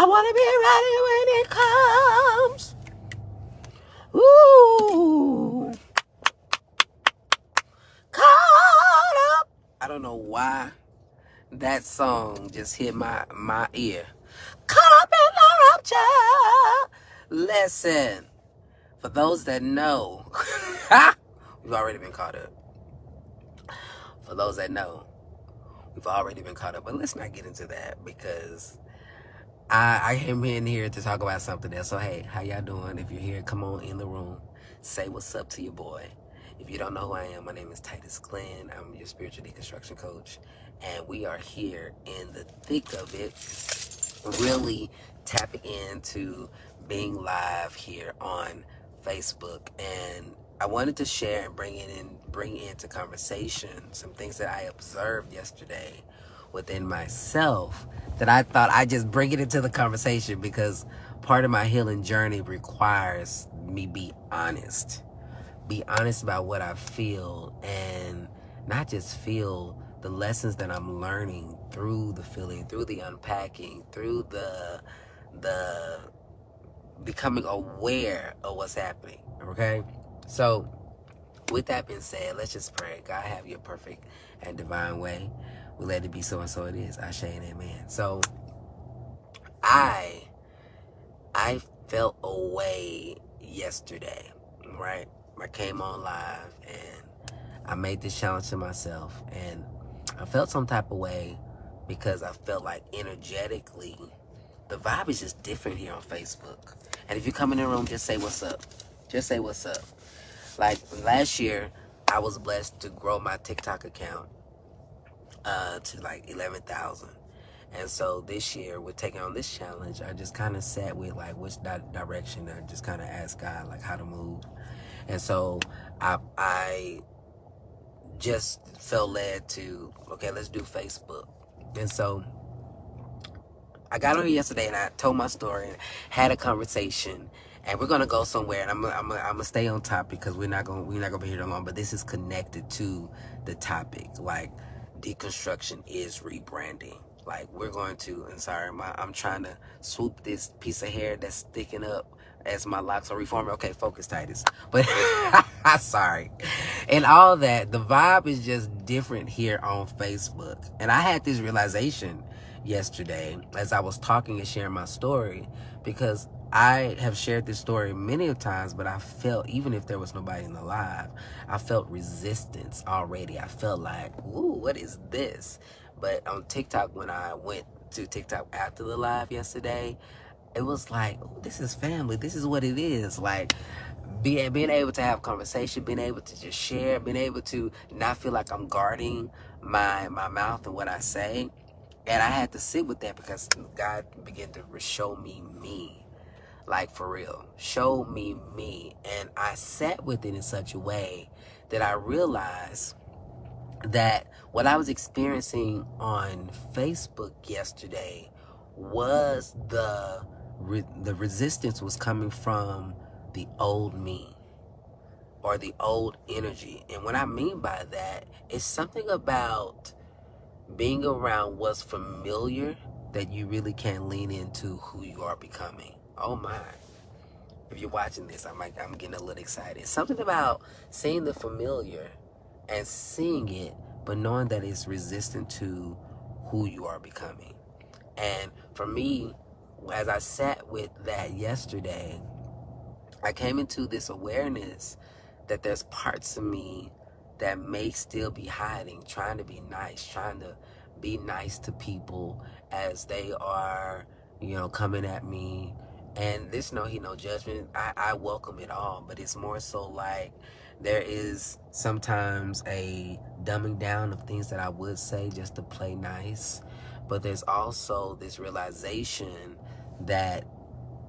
I want to be ready when it comes. Ooh. Caught up. I don't know why that song just hit my ear. Caught up in the rapture. Listen, for those that know, we've already been caught up. For those that know, we've already been caught up. But let's not get into that because I came in here to talk about something else. So, hey, how y'all doing? If you're here, come on in the room. Say what's up to your boy. If you don't know who I am, my name is Titus. I'm your spiritual deconstruction coach. And we are here in the thick of it, really tapping into being live here on Facebook. And I wanted to share and bring into conversation some things that I observed yesterday within myself that I thought I'd just bring it into the conversation because part of my healing journey requires me be honest. Be honest about what I feel and not just feel the lessons that I'm learning through the feeling, through the unpacking, through the becoming aware of what's happening, okay? So with that being said, let's just pray. God, have your perfect and divine way. We let it be so and so it is. Ashe and amen. So I felt away yesterday, right? I came on live and I made this challenge to myself and I felt some type of way because I felt like energetically the vibe is just different here on Facebook. And if you come in the room, just say what's up. Just say what's up. Like last year, I was blessed to grow my TikTok account to like 11,000. And so this year, with taking on this challenge, I just kind of sat with like which direction. I just kind of asked God like how to move. And so I just felt led to, okay, let's do Facebook. And so I got on here yesterday and I told my story and had a conversation. And we're gonna go somewhere, and I'm gonna stay on topic because we're not gonna be here too long. But this is connected to the topic. Like deconstruction is rebranding. Like we're going to. And sorry, I'm trying to swoop this piece of hair that's sticking up as my locks are reforming. Okay, focus, Titus. But sorry. And all that, the vibe is just different here on Facebook. And I had this realization yesterday as I was talking and sharing my story because I have shared this story many times, but I felt, even if there was nobody in the live, I felt resistance already. I felt like, ooh, what is this? But on TikTok, when I went to TikTok after the live yesterday, it was like, ooh, this is family. This is what it is. Like, being able to have conversation, being able to just share, being able to not feel like I'm guarding my mouth and what I say. And I had to sit with that because God began to show me me. Like, for real. Show me me. And I sat with it in such a way that I realized that what I was experiencing on Facebook yesterday was the resistance was coming from the old me or the old energy. And what I mean by that is something about being around what's familiar that you really can't lean into who you are becoming. Oh my. If you're watching this, I'm getting a little excited. Something about seeing the familiar and seeing it, but knowing that it's resistant to who you are becoming. And for me, as I sat with that yesterday, I came into this awareness that there's parts of me that may still be hiding, trying to be nice, trying to be nice to people as they are, coming at me. And there's no judgment. I welcome it all, but it's more so like there is sometimes a dumbing down of things that I would say just to play nice. But there's also this realization that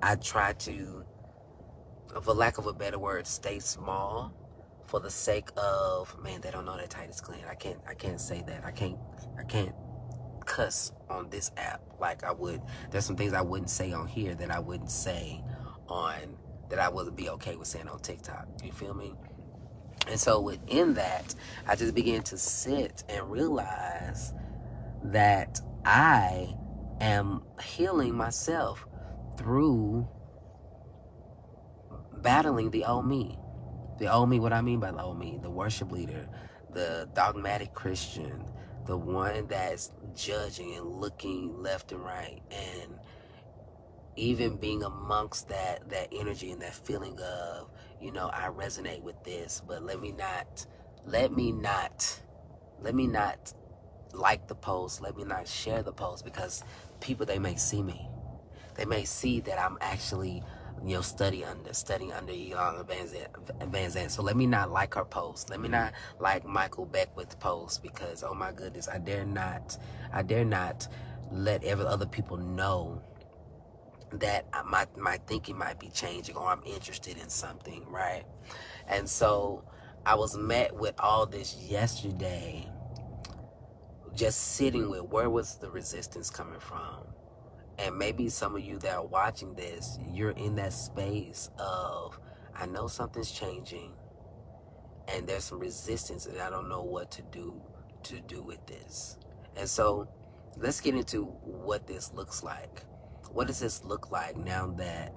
I try to, for lack of a better word, stay small for the sake of, man, they don't know that Titus clean. I can't say that. I can't cuss on this app like I would. There's some things I wouldn't say on here that I wouldn't say on, that I would be okay with saying on TikTok. You feel me? And so within that, I just began to sit and realize that I am healing myself through battling the old me. The old me, what I mean by the old me, the worship leader, the dogmatic Christian, the one that's judging and looking left and right, and even being amongst that energy and that feeling of, I resonate with this, but let me not like the post, let me not share the post, because people, they may see me. They may see that I'm actually, studying under Elon Van Zandt. So let me not like her post. Let me not like Michael Beckwith's post, because, oh my goodness, I dare not let other people know that my thinking might be changing, or I'm interested in something, right? And so I was met with all this yesterday, just sitting with, where was the resistance coming from? And maybe some of you that are watching this, you're in that space of, I know something's changing, and there's some resistance, and I don't know what to do with this. And so let's get into what this looks like. What does this look like now that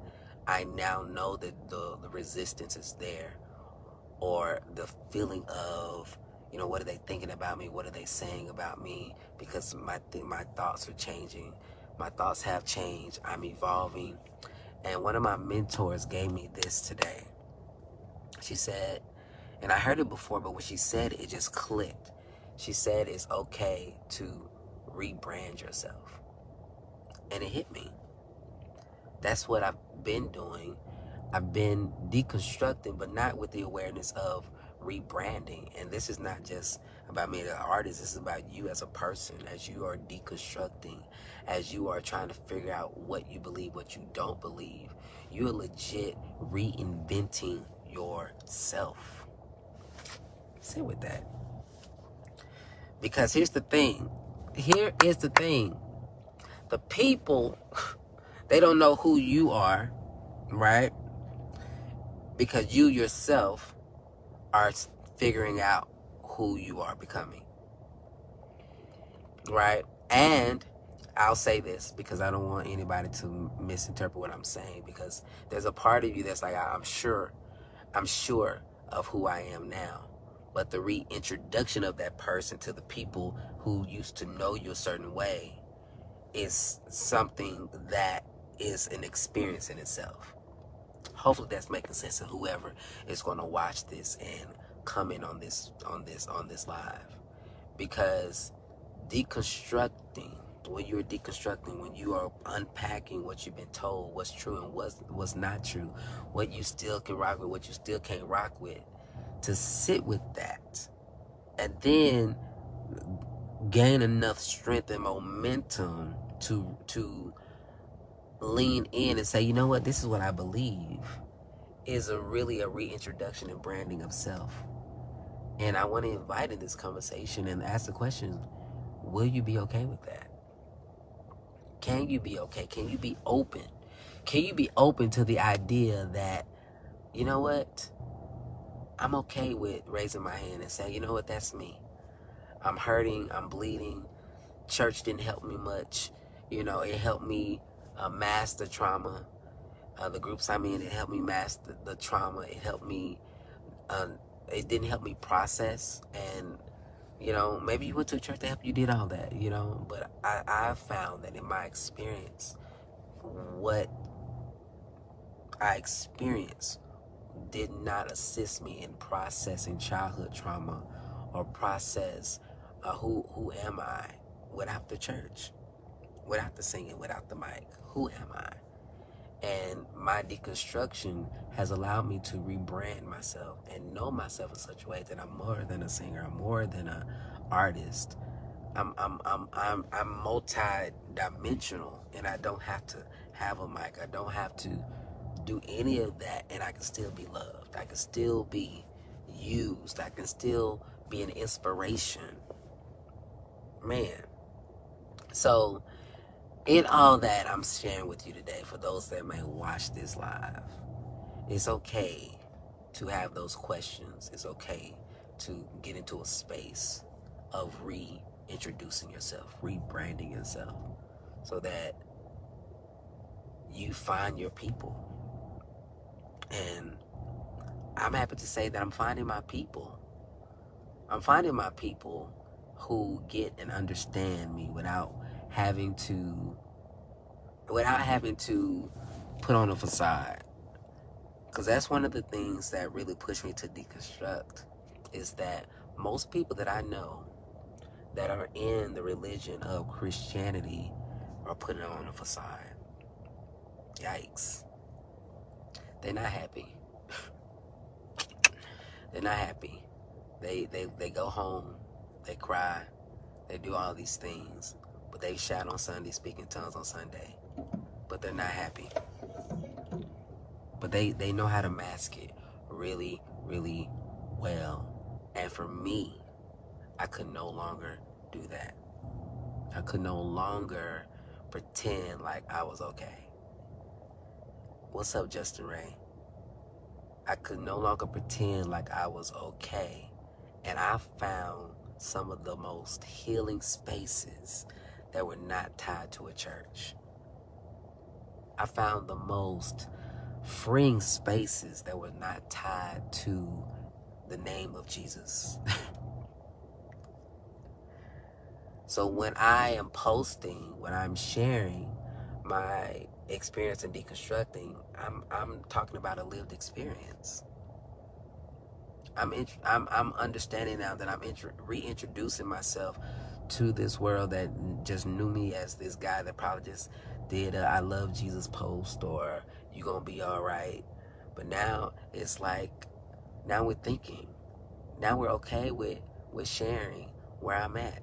I now know that the resistance is there, or the feeling of, what are they thinking about me? What are they saying about me? Because my thoughts are changing. My thoughts have changed. I'm evolving. And one of my mentors gave me this today. She said, and I heard it before, but when she said it, it just clicked. She said, it's okay to rebrand yourself. And it hit me. That's what I've been doing. I've been deconstructing, but not with the awareness of rebranding. And this is not just about me as an artist. This is about you as a person, as you are deconstructing, as you are trying to figure out what you believe, what you don't believe. You are legit reinventing yourself. Sit with that. Because here's the thing. Here is the thing. The people, they don't know who you are, right? Because you yourself are figuring out who you are becoming, right? And I'll say this, because I don't want anybody to misinterpret what I'm saying, because there's a part of you that's like, I'm sure of who I am now, but the reintroduction of that person to the people who used to know you a certain way is something that is an experience in itself. Hopefully that's making sense to whoever is going to watch this and comment on this live. Because deconstructing, when you're deconstructing, when you are unpacking what you've been told, what's true and what's not true, what you still can rock with, what you still can't rock with, to sit with that and then gain enough strength and momentum to lean in and say, you know what, this is what I believe, is really a reintroduction and branding of self. And I want to invite in this conversation and ask the question, will you be okay with that? Can you be okay? Can you be open? Can you be open to the idea that, you know what, I'm okay with raising my hand and saying, you know what, that's me. I'm hurting, I'm bleeding. Church didn't help me much. It helped me mask the trauma. The groups I'm in, it helped me mask the trauma. It helped me, it didn't help me process. And, maybe you went to a church to help you did all that, but I've found that in my experience, what I experienced did not assist me in processing childhood trauma, or process who am I without the church, without the singing, without the mic. Who am I? And my deconstruction has allowed me to rebrand myself and know myself in such a way that I'm more than a singer. I'm more than an artist. I'm multi-dimensional, and I don't have to have a mic. I don't have to do any of that, and I can still be loved. I can still be used. I can still be an inspiration. Man. So in all that I'm sharing with you today, for those that may watch this live, it's okay to have those questions. It's okay to get into a space of reintroducing yourself, rebranding yourself, so that you find your people. And I'm happy to say that I'm finding my people. I'm finding my people who get and understand me without having to put on a facade. Because that's one of the things that really pushed me to deconstruct, is that most people that I know that are in the religion of Christianity are putting on a facade. Yikes. They're not happy. They're not happy. They go home, they cry, they do all these things, but they shout on Sunday, speak in tongues on Sunday, but they're not happy. But they know how to mask it really, really well. And for me, I could no longer do that. I could no longer pretend like I was okay. What's up, Justin Ray? I could no longer pretend like I was okay. And I found some of the most healing spaces that were not tied to a church. I found the most freeing spaces that were not tied to the name of Jesus. So when I am posting, when I'm sharing my experience in deconstructing, I'm talking about a lived experience. I'm understanding now that I'm reintroducing myself to this world that just knew me as this guy that probably just did a I love Jesus post or you gonna be all right. But now it's like, now we're thinking, now we're okay with sharing where I'm at.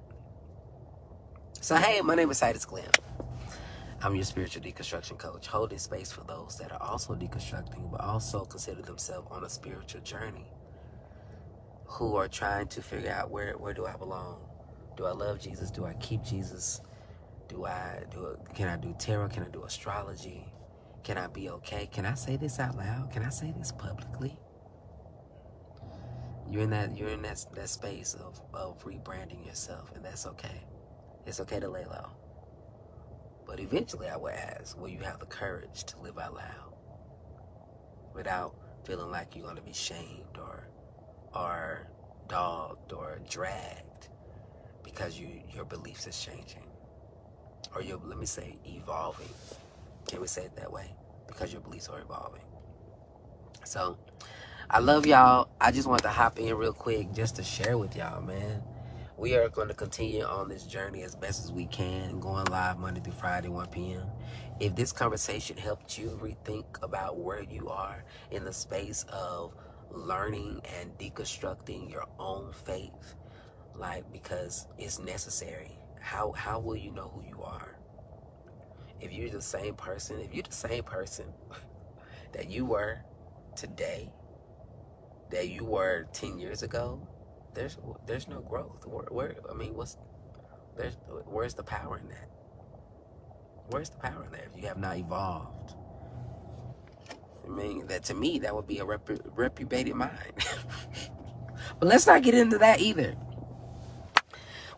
So hey, my name is Titus. I'm your spiritual deconstruction coach, holding space for those that are also deconstructing, but also consider themselves on a spiritual journey, who are trying to figure out where do I belong? Do I love Jesus? Do I keep Jesus? Can I do tarot? Can I do astrology? Can I be okay? Can I say this out loud? Can I say this publicly? You're in that space of rebranding yourself, and that's okay. It's okay to lay low. But eventually I will ask, will you have the courage to live out loud without feeling like you're going to be shamed or dogged or dragged because your beliefs is changing, or let me say evolving. Can we say it that way? Because your beliefs are evolving. So I love y'all. I just wanted to hop in real quick just to share with y'all, man. We are going to continue on this journey as best as we can, going live Monday through Friday, 1 p.m. If this conversation helped you rethink about where you are in the space of learning and deconstructing your own faith, because it's necessary. How will you know who you are? If you're the same person that you were today, that you were 10 years ago, there's no growth. Where's the power in that? Where's the power in that if you have not evolved? That to me, that would be a reprobated mind. But let's not get into that either.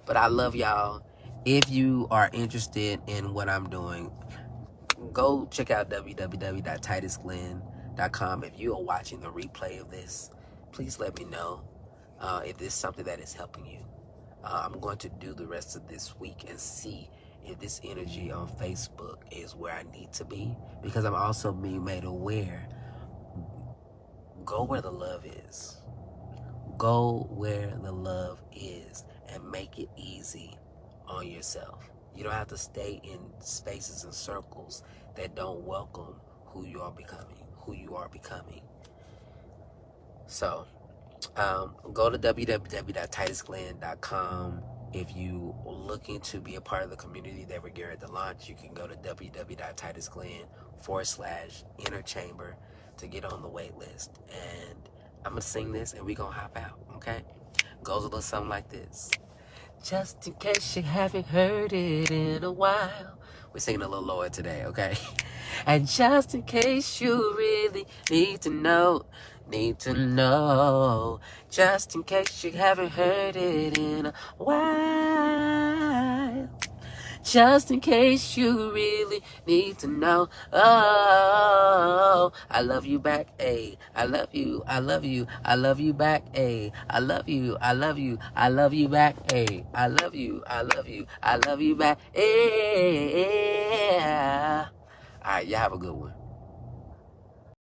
But I love y'all. If you are interested in what I'm doing, go check out www.titusglenn.com. If you are watching the replay of this, please let me know if this is something that is helping you. I'm going to do the rest of this week and see if this energy on Facebook is where I need to be, because I'm also being made aware. Go where the love is. Go where the love is and make it easy on yourself. You don't have to stay in spaces and circles that don't welcome who you are becoming. So go to www.titusglenn.com. If you are looking to be a part of the community that we're gearing to launch, you can go to www.titusglenn.com/inner chamber to get on the wait list. And I'm going to sing this and we're going to hop out, okay? Goes a little something like this. Just in case you haven't heard it in a while. We're singing a little lower today, okay? And just in case you really need to know. Just in case you haven't heard it in a while. just in case you really need to know. Oh, I love you back, ayy. I love you, I love you, I love you back, ayy. I love you, I love you, I love you back, ayy. I love you, I love you, I love you back, ayy. All right, y'all have a good one.